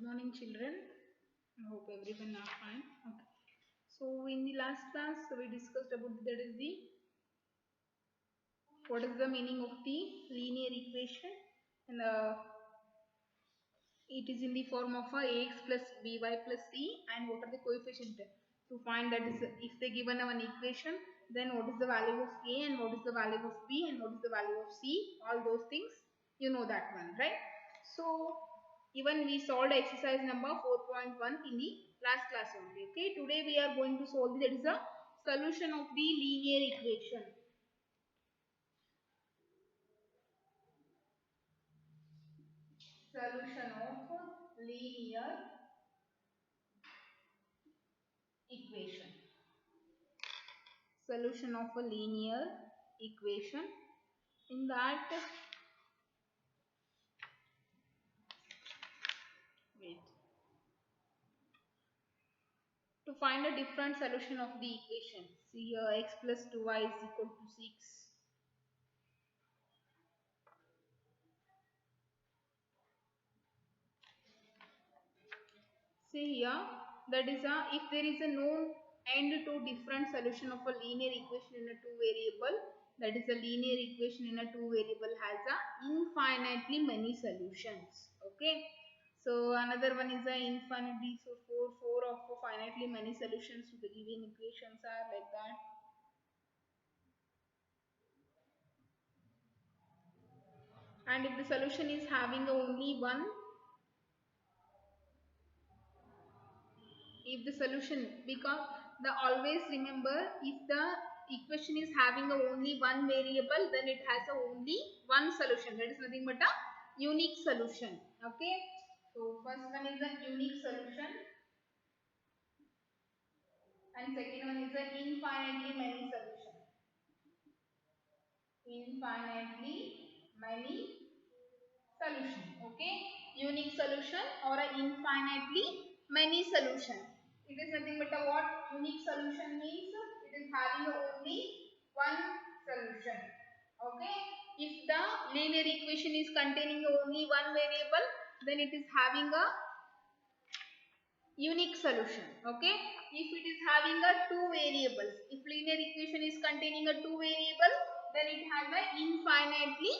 Good morning, children. I hope everyone are fine. Okay. So in the last class we discussed about what is the meaning of the linear equation, and it is in the form of ax plus by plus c, and what are the coefficients to find that is if they given an equation, then what is the value of a and what is the value of b and what is the value of c, all those things you know that one, right? So even we solved exercise number 4.1 in the last class only. Okay, today we are going to solve that is a solution of the linear equation. Solution of linear equation. Solution of a linear equation. In that, wait, to find a different solution of the equation, see here x plus 2y is equal to 6. See here, that is if there is a known and two different solution of a linear equation in a two variable, that is a linear equation in a two variable has a infinitely many solutions. Okay, so another one is a infinity. So four of finitely many solutions to the given equations are like that. And if the solution is having only one, if the solution, because the always remember, if the equation is having only one variable, then it has only one solution, that is nothing but a unique solution. Okay, so first one is a unique solution and second one is a infinitely many solution. Infinitely many solution. Okay, unique solution or a infinitely many solution. It is nothing but a what? Unique solution means it is having only one solution. Okay, if the linear equation is containing only one variable, then it is having a unique solution. Okay, if it is having a two variables, if linear equation is containing a two variable, then it has a infinitely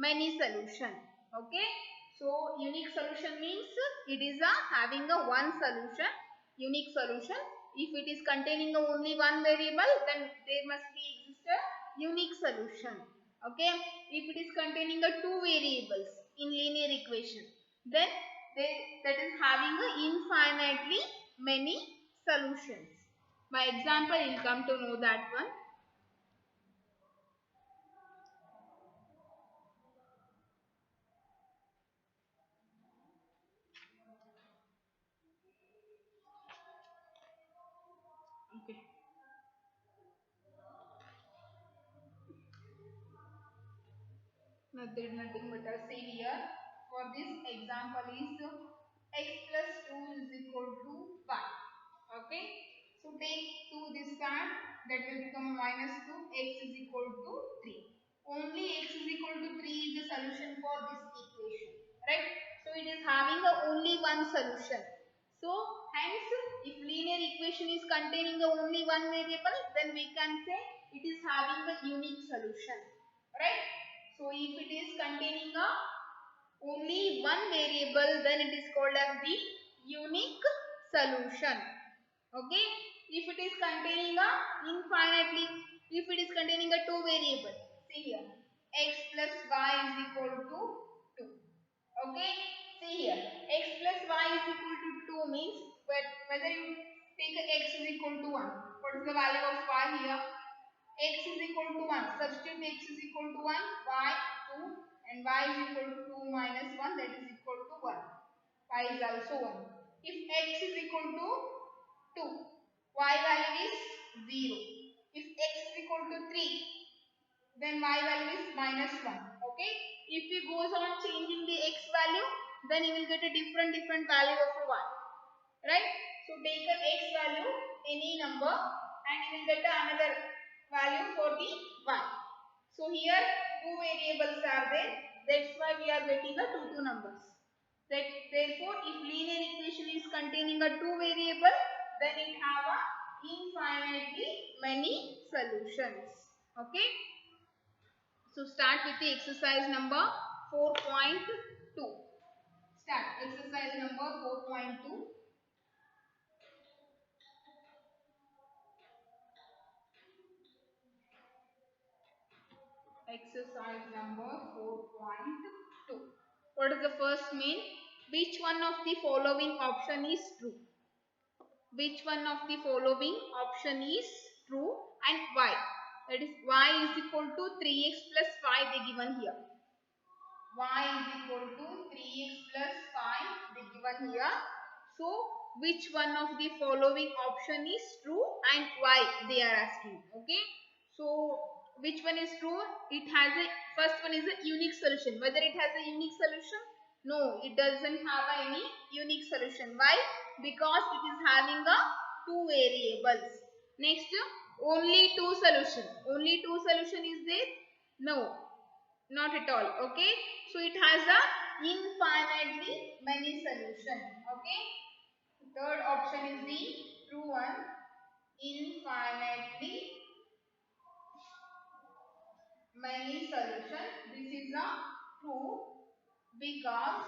many solution. Okay, so unique solution means it is having a one solution. Unique solution, if it is containing only one variable, then there must be exist a unique solution. Okay, if it is containing a two variables in linear equation, then that is having a infinitely many solutions. By example, you will come to know that one. Okay. Nothing but a say here. For this example is x plus 2 is equal to 1. Okay. So take 2 this side, that will become minus 2, x is equal to 3. Only x is equal to 3 is the solution for this equation. Right. So it is having only one solution. So hence if linear equation is containing only one variable, then we can say it is having a unique solution. Right. So if it is containing only one variable, then it is called as the unique solution. Okay. If it is containing if it is containing a two variable, see here, x plus y is equal to 2. Okay. See here, x plus y is equal to 2 means whether you take x is equal to 1. What is the value of y here? X is equal to 1. Substitute x is equal to 1, y 2, and y is equal to 2 minus 1, that is equal to 1. Y is also 1. If x is equal to 2, y value is 0. If x is equal to 3, then y value is minus 1. Okay. If we goes on changing the x value, then you will get a different value of a y. Right. So take an x value, any number, and you will get another value for the y. So here two variables are there. That's why we are getting a two numbers. Therefore, if linear containing a two variable, then it have a infinitely many solutions. Okay. So start with the exercise number 4.2. Start exercise number 4.2. Exercise number 4.2. What is the first main? Which one of the following option is true? Which one of the following option is true and why? That is y is equal to 3x plus 5 they given here. Y is equal to 3x plus 5 they given here. So which one of the following option is true and why they are asking. Okay. So which one is true? It has a first one is a unique solution. Whether it has a unique solution? No, it doesn't have any unique solution. Why? Because it is having a two variables. Next, only two solution. Only two solution is there? No, not at all. Okay. So it has a infinitely many solution. Okay. Third option is the true one. Infinitely many solution. This is not true because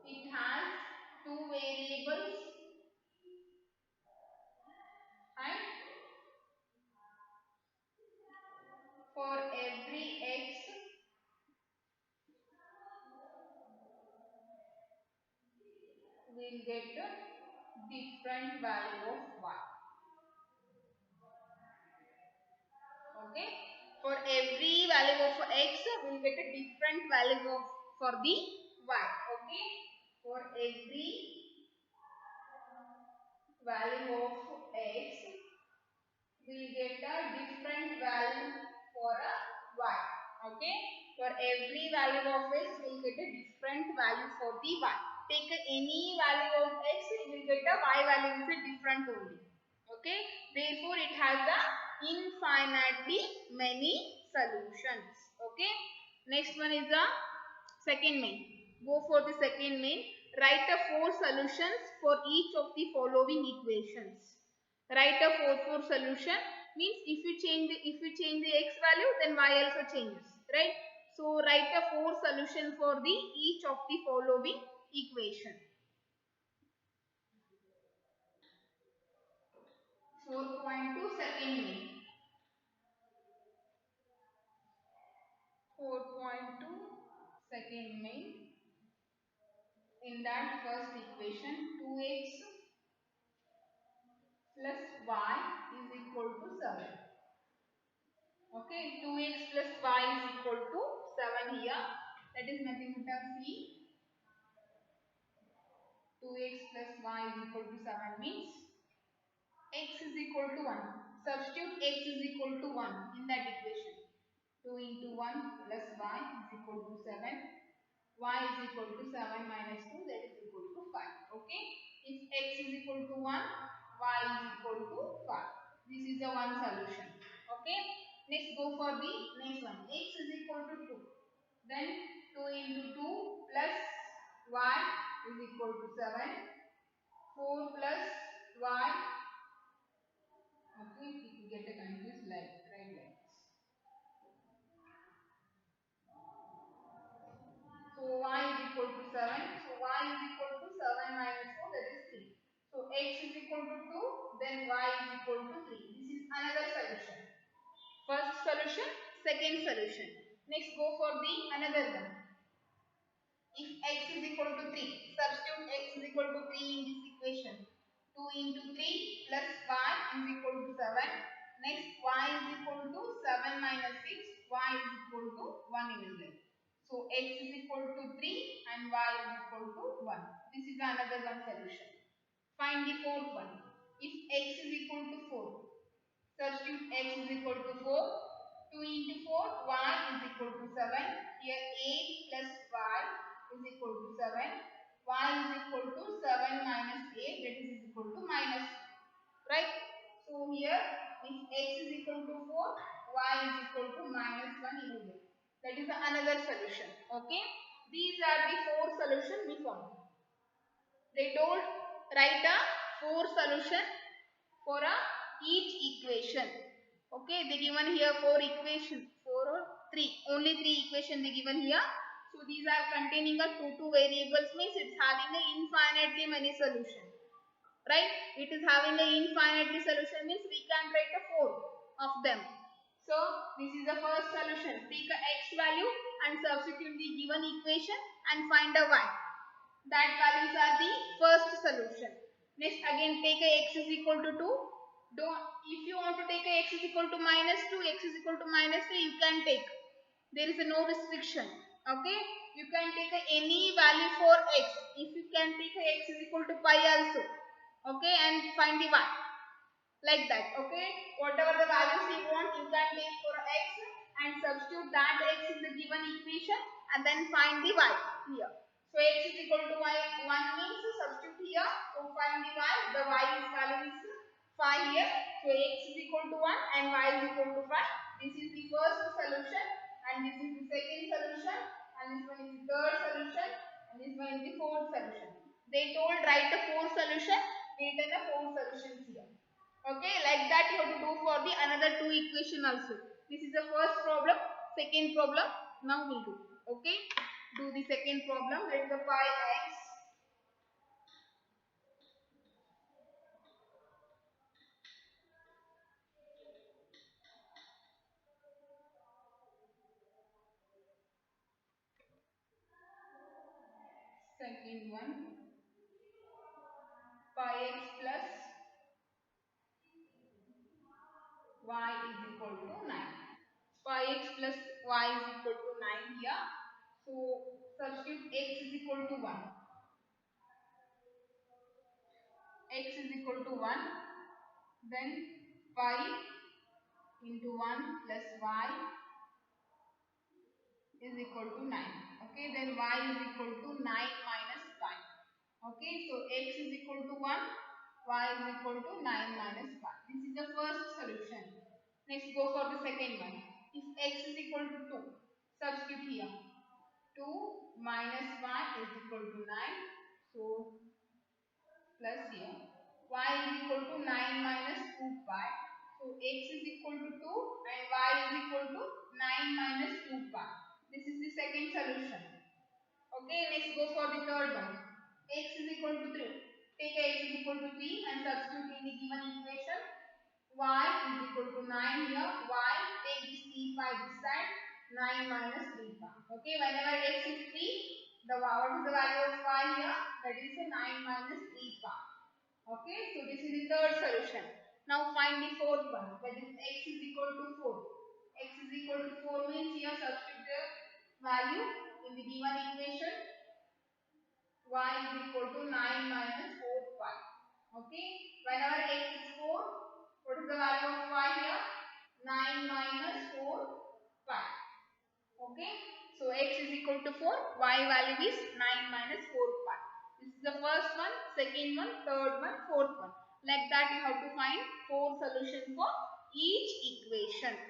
it has two variables and for every x we'll get a different value of y. Okay. For every value of x we'll get a different value of for the y. Okay. For every value of x we'll get a different value for a y. Okay. For every value of x we'll get a different value for the y. Take any value of x, we'll get a y value is a different only. Okay. Therefore it has a infinitely many solutions. Okay. Next one is the second main. Go for the second main. Write a 4 solutions for each of the following equations. Write a 4 solution means if you change the x value, then y also changes, right? So write a 4 solution for the each of the following equation. 4.2 second main. 4.2 second main. In that first equation, 2x plus y is equal to 7. Okay, 2x plus y is equal to 7 here. That is nothing but a c. 2x plus y is equal to 7 means x is equal to 1. Substitute x is equal to 1 in that equation. 2 into 1 plus y is equal to 7. Y is equal to 7 minus 2, that is equal to 5. Okay. If x is equal to 1, y is equal to 5. This is the one solution. Okay. Next go for the next one. X is equal to 2. Then 2 into 2 plus y is equal to 7. 4 plus y. Okay, you get a confused like right like this. So y is equal to 7. So y is equal to 7 minus 4, that is 3. So x is equal to 2, then y is equal to 3. This is another solution. First solution, second solution. Next go for the another one. If x is equal to 3, substitute x is equal to 3 in this equation. 2 into 3 plus y is equal to 7. Next y is equal to 7 minus 6, y is equal to 1 in there. So x is equal to 3 and y is equal to 1. This is another one solution. Find the fourth one. If x is equal to 4, substitute x is equal to 4. 2 into 4, y is equal to 7. Here 8 plus y is equal to 7. Y is equal to 7 minus 8, that is equal to minus 2. Right? So here if x is equal to 4, y is equal to minus 1 in here. That is another solution. Okay. These are the 4 solutions we found. They told write a 4 solution for a each equation. Okay, they given here 4 equation, 4 or 3, only 3 equation they given here. So these are containing a 2 variables, means it's having a infinitely many solution, right? It is having a infinitely solution, means we can write a 4 of them. So this is the first solution. Take a x value and substitute the given equation and find a y. That values are the first solution. Next, again take a x is equal to 2. Don't, if you want to take a x is equal to minus 2, x is equal to minus 3, you can take. There is a no restriction. Okay, you can take a any value for x. If you can take a x is equal to pi also. Okay, and find the y like that. Okay, whatever the values you want, you can take for x and substitute that x in the given equation and then find the y here. So x is equal to y 1 means substitute here, so find the y. The y is value is 5 here, so x is equal to 1 and y is equal to 5. This is the first solution and this is the second solution and this one is the third solution and this one is the fourth solution. They told write the 4 solution, we written the 4 solutions here. Okay, like that you have to do for the another 2 equation also. This is the first problem. Second problem now we'll do. Okay, do the second problem. Let the pi x. Second one, pi x plus y is equal to 9. Pi x plus y is equal to 9 here. So substitute x is equal to 1. X is equal to 1. Then pi into 1 plus y is equal to 9. Okay, then y is equal to 9 minus pi. Okay, so x is equal to 1, y is equal to 9 minus pi. This is the first solution. Next, go for the second one. If x is equal to 2, substitute here. 2 minus y is equal to 9. So, plus here. Y is equal to 9 minus 2 pi. So, x is equal to 2 and y is equal to 9 minus 2 pi. This is the second solution. Okay, next go for the third one. X is equal to 3. Take x is equal to 3 and substitute in the given equation. Y is equal to 9 here. Y, take this 3 pi this side. 9 minus 3 pi. Okay, whenever x is 3, what is the value of y here? That is 9 minus 3 pi. Okay, so this is the third solution. Now find the fourth one. That is x is equal to 4. X is equal to 4 means here substitute the value in the given equation. Y is equal to 9 minus 4 pi. Okay, whenever x is 4, what is the value of y here? 9 minus 4 pi. Okay, so x is equal to 4, y value is 9 minus 4 pi. This is the first one, second one, third one, fourth one. Like that you have to find 4 solutions for each equation.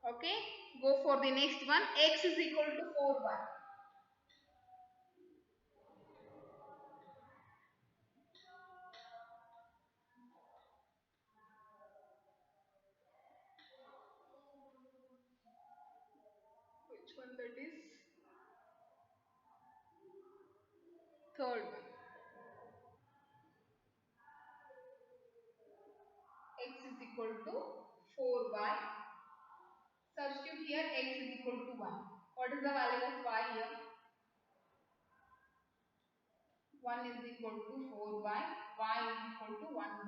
Okay, go for the next one. X is equal to 4y. Which one that is? Third one. X is equal to 4y. Substitute here x is equal to 1. What is the value of y here? 1 is equal to 4y. Y is equal to 1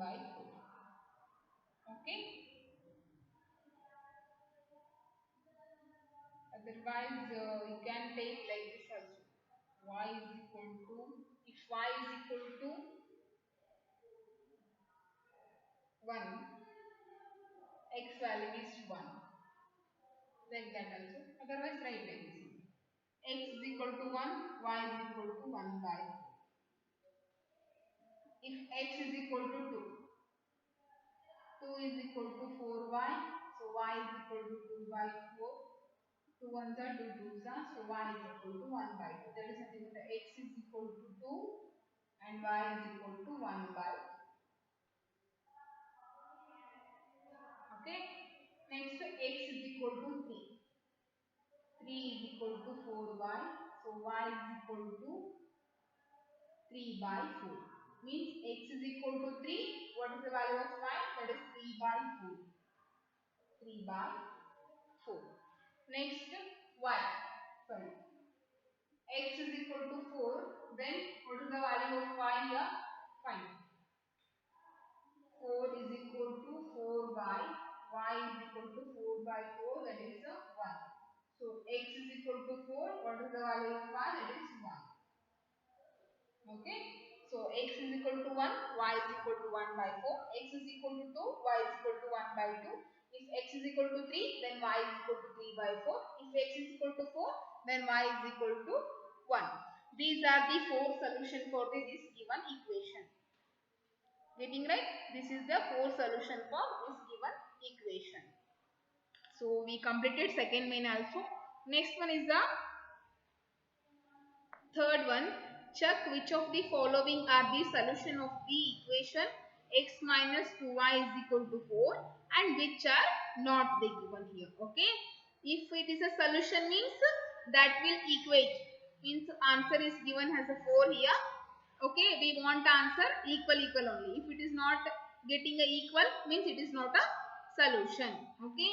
by 4. Okay. Otherwise, you can take like this also. Y is equal to, if y is equal to 1, x value is 1. Like that also. Otherwise, write like this. X is equal to 1, y is equal to 1 by 4. If x is equal to 2, 2 is equal to 4y, so y is equal to 2 by 4. 2 ones are 2 twos are, so y is equal to 1 by 2. That is nothing but x is equal to 2 and y is equal to 1 by 2. Okay. Next x is equal to 3. 3 is equal to 4y. So y is equal to 3 by 4. Means x is equal to 3. What is the value of y? That is 3 by 4. 3 by 4. Next y. Sorry. X is equal to 4. Then what is the value of y here? 5. 4 is equal to 4 by y is equal to 4 by 4, that is 1. So x is equal to 4. What is the value of y? That is 1. Okay. So x is equal to 1, y is equal to 1 by 4. X is equal to 2, y is equal to 1 by 2. If x is equal to 3, then y is equal to 3 by 4. If x is equal to 4, then y is equal to 1. These are the 4 solutions for this given equation. Getting right? This is the 4 solution for this given equation. So we completed second main also. Next one is the third one. Check which of the following are the solution of the equation x minus 2y is equal to 4 and which are not the given here. Okay. If it is a solution means that will equate. Means answer is given as a 4 here. Okay. We want answer equal only. If it is not getting a equal means it is not a solution. Okay.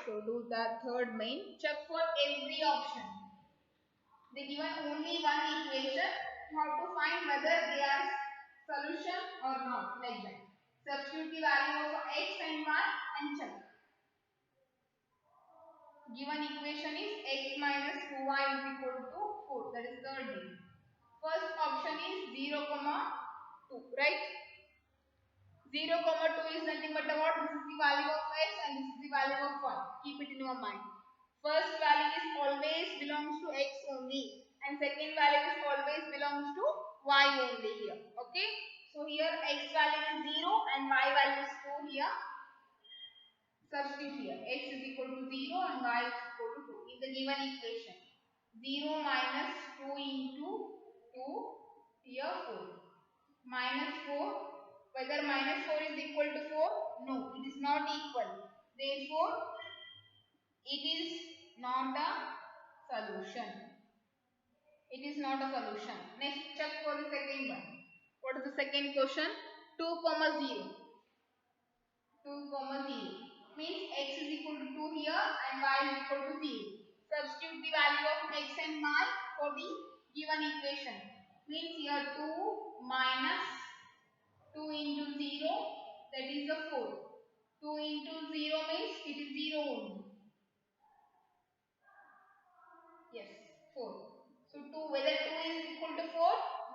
So do the third main. Check for every option. They given only one equation. You have to find whether they are solution or not, like that. Substitute the value of x and y and check. Given equation is x minus 2y is equal to 4. That is third thing. First option is 0, 2, right? 0, 2 is nothing but what? This is the value of x and this is the value of y. Keep it in your mind. First value is always belongs to x only and second value is always belongs to y only here. Okay. So here x value is 0 and y value is 2 here. Substitute here. X is equal to 0 and y is equal to 2 in the given equation. 0 minus 2 into 2 here 4. Minus 4. Whether minus 4 is equal to 4? No, it is not equal. Therefore, it is not a solution. It is not a solution. Next, check for the second one. What is the second question? 2, 0. 2, 0 means x is equal to 2 here and y is equal to 0. Substitute the value of x and y for the given equation. Means here 2 minus 2 into 0, that is the 4. 2 into 0 means it is 0 only. Yes, 4. So 2, whether 2 is equal to 4?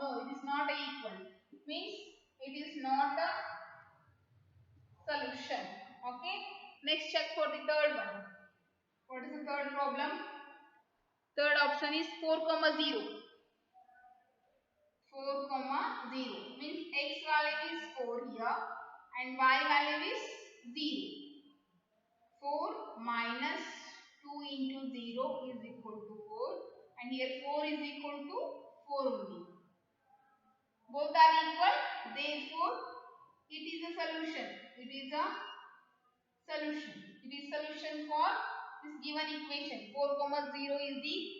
No, it is not equal. Means it is not a solution. Okay. Next, check for the third one. What is the third problem? Third option is 4, 0. 4, 0 means x value is 4 here and y value is 0. 4 minus 2 into 0 is equal to 4 and here 4 is equal to 4 only. Both are equal, therefore it is a solution. It is a solution. It is solution for this given equation. 4, 0 is the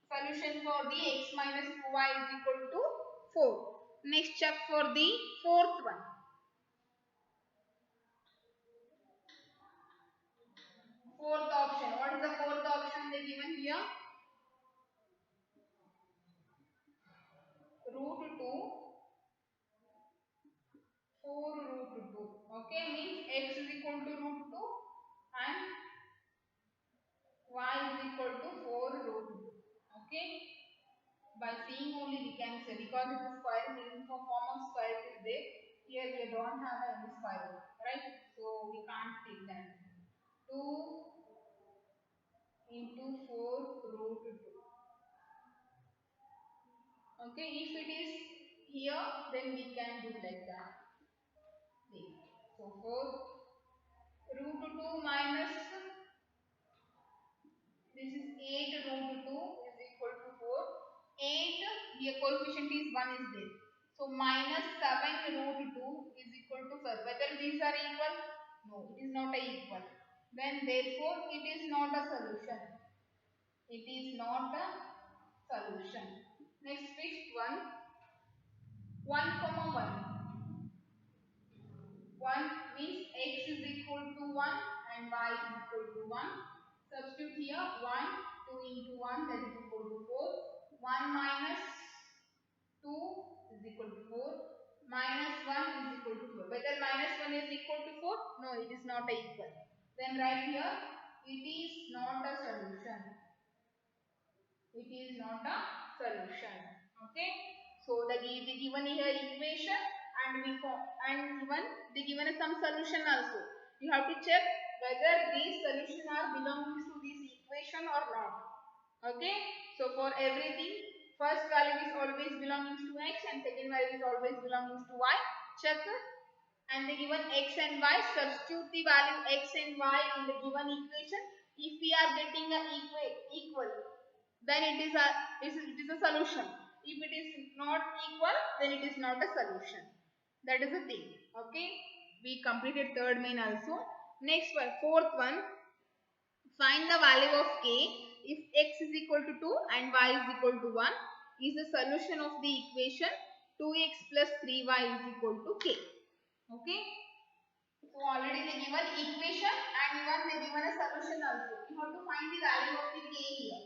solution for the x minus 2y is equal to 4. Next, check for the fourth one. Fourth option. What is the fourth option they given here? Root 2, 4 root 2. Okay, means x is equal to root 2 and y is equal to 4 root 2. Okay. By seeing only we can say, because it is square root in form of square root is there. Here we don't have any square root, right? So we can't take that. 2 into 4 root 2. Okay, if it is here, then we can do like that. So 4 root 2 minus This is 8 root 2 is equal to 4. 8, here coefficient is 1 is there. So minus 7 root 2 is equal to 4. Whether these are equal? No, it is not equal. Then therefore it is not a solution. It is not a solution. Next fifth one. 1 comma 1. 1 means x is equal to 1 and y is equal to 1. Substitute here 1, 2 into 1 that is equal to 4. 1 minus 2 is equal to 4. Minus 1 is equal to 4. Whether minus 1 is equal to 4? No, it is not equal. Then write here, it is not a solution. It is not a solution. Okay. So the given here equation and even they given us some solution also. You have to check whether these solutions are belonging to this equation or not. Okay. So for everything, first value is always belonging to x and second value is always belonging to y. Check. And the given x and y, substitute the value x and y in the given equation. If we are getting a equal, then it is a solution. If it is not equal, then it is not a solution. That is the thing. Okay. We completed third main also. Next one, fourth one. Find the value of k if x is equal to 2 and y is equal to 1 is the solution of the equation 2x plus 3y is equal to k. Okay. So already they given equation and even they given a solution also. You have to find the value of the k here.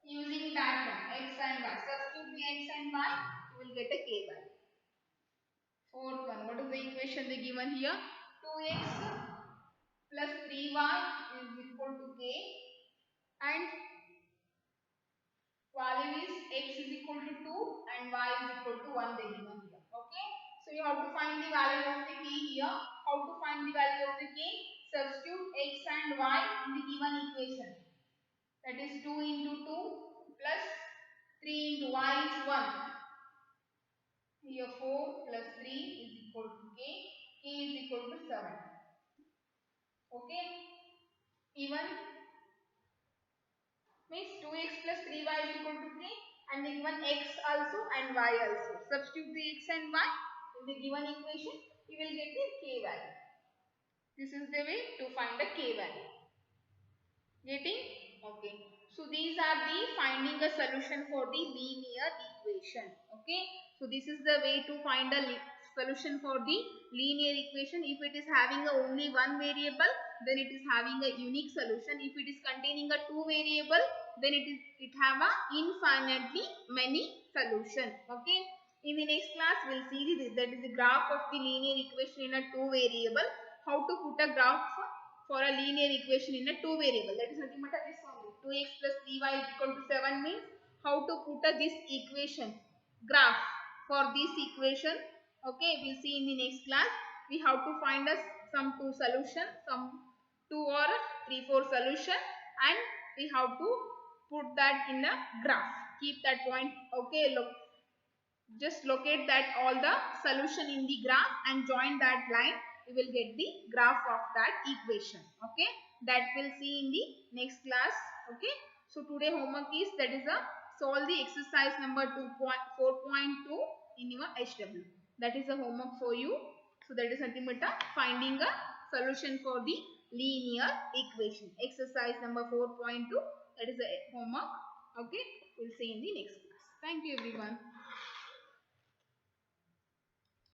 Using that one, x and y. Substitute the x and y, you will get a k value. Fourth one, what is the equation they given here? 2x plus 3y is equal to k and value is x is equal to 2 and y is equal to 1 they given here. Okay. So you have to find the value of the k here. How to find the value of the k? Substitute x and y in the given equation. That is 2 into 2 plus 3 into y is 1. Here 4 plus 3 is equal to k. K is equal to 7. Okay. Even means 2x plus 3y is equal to k and the given x also and y also. Substitute the x and y in the given equation. You will get the k value. This is the way to find the k value. Getting? Okay. So these are the finding a solution for the linear equation. Okay. So this is the way to find a solution for the linear equation. If it is having only one variable, then it is having a unique solution. If it is containing a two variable, then it have a infinitely many solution. Okay. In the next class, we'll see that is the graph of the linear equation in a two variable. How to put a graph for a linear equation in a two variable. That is nothing but this only. 2x plus 3y is equal to 7 means how to put a this equation graph for this equation. Okay, we'll see in the next class. We have to find us some two solution, some 2 or 3, 4 solution, and we have to put that in a graph. Keep that point. Okay, look. Just locate that all the solution in the graph and join that line. You will get the graph of that equation. Okay, that we'll see in the next class. Okay, so today homework is that is a solve the exercise number 4.2 in your HW. That is a homework for you. So that is nothing but finding a solution for the linear equation. Exercise number 4.2. That is a homework. Okay, we'll see in the next class. Thank you everyone.